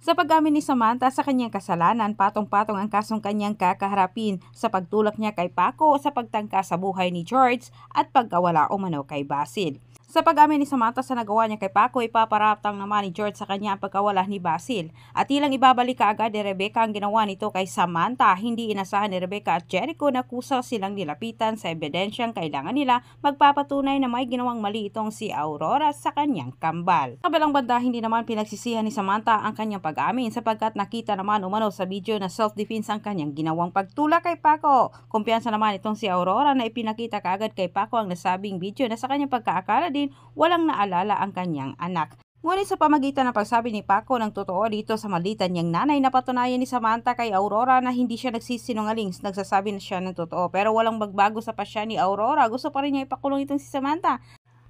Sa pag-amin ni Samantha sa kanyang kasalanan, patong-patong ang kasong kanyang kakaharapin sa pagtulak niya kay Paco sa pagtangka sa buhay ni George at pagkawala umano kay Basil. Sa pag-amin ni Samantha sa nagawa niya kay Paco, ipaparatang naman ni George sa kanya ang pagkawala ni Basil. At ilang ibabalik kaagad ni Rebecca ang ginawa nito kay Samantha. Hindi inasahan ni Rebecca at Jericho na kusa silang nilapitan sa ebidensyang kailangan nila magpapatunay na may ginawang mali itong si Aurora sa kanyang kambal. Sa kabilang banda, hindi naman pinagsisihan ni Samantha ang kanyang pag-amin sapagkat nakita naman umano sa video na self-defense ang kanyang ginawang pagtulak kay Paco. Kumpiyansa naman itong si Aurora na ipinakita kaagad kay Paco ang nasabing video na sa kanyang pagkaakala din walang naalala ang kanyang anak. Ngunit sa pamagitan ng pagsabi ni Paco ng totoo dito sa malitan niyang nanay, napatunayan ni Samantha kay Aurora na hindi siya nagsisinungaling, nagsasabi na siya ng totoo. Pero walang magbago sa pasya ni Aurora, gusto pa rin niya ipakulong itong si Samantha.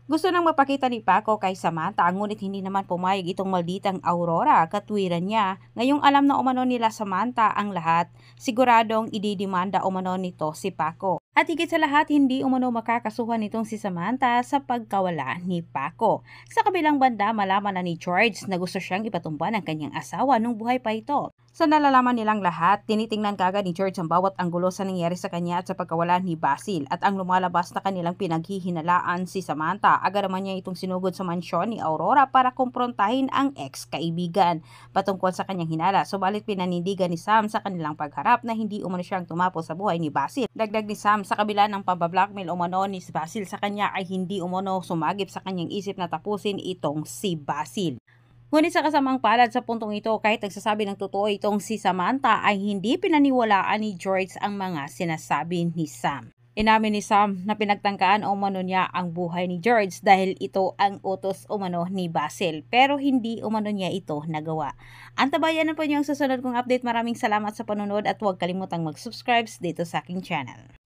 Gusto nang mapakita ni Paco kay Samantha, ngunit hindi naman pumayag itong malditang Aurora. Katwiran niya, ngayong alam na umano nila Samantha ang lahat, siguradong ididimanda umano nito si Paco. At higit sa lahat, hindi umano makakasuhan itong si Samantha sa pagkawala ni Paco. Sa kabilang banda, malaman na ni George na gusto siyang ipatumba ng kanyang asawa nung buhay pa ito. Sa nalalaman nilang lahat, tinitingnan kaagad ni George ang bawat anggulo sa nangyari sa kanya at sa pagkawala ni Basil. At ang lumalabas na kanilang pinaghihinalaan si Samantha, agad naman niya itong sinugod sa mansyon ni Aurora para kumprontahin ang ex-kaibigan patungkol sa kanyang hinala. Subalit pinanindigan ni Sam sa kanilang pagharap na hindi umano siyang tumapo sa buhay ni Basil. Dagdag ni Sam, sa kabila ng pambablackmail umano ni Basil sa kanya ay hindi umano sumagip sa kanyang isip na tapusin itong si Basil. Ngunit sa kasamang palad sa puntong ito, kahit nagsasabi ng totoo itong si Samantha, ay hindi pinaniwalaan ni George ang mga sinasabi ni Sam. Inamin ni Sam na pinagtangkaan umano niya ang buhay ni George dahil ito ang utos umano ni Basil, pero hindi umano niya ito nagawa. Antabayan na po niyo ang susunod kong update. Maraming salamat sa panonood at huwag kalimutang mag-subscribe dito sa aking channel.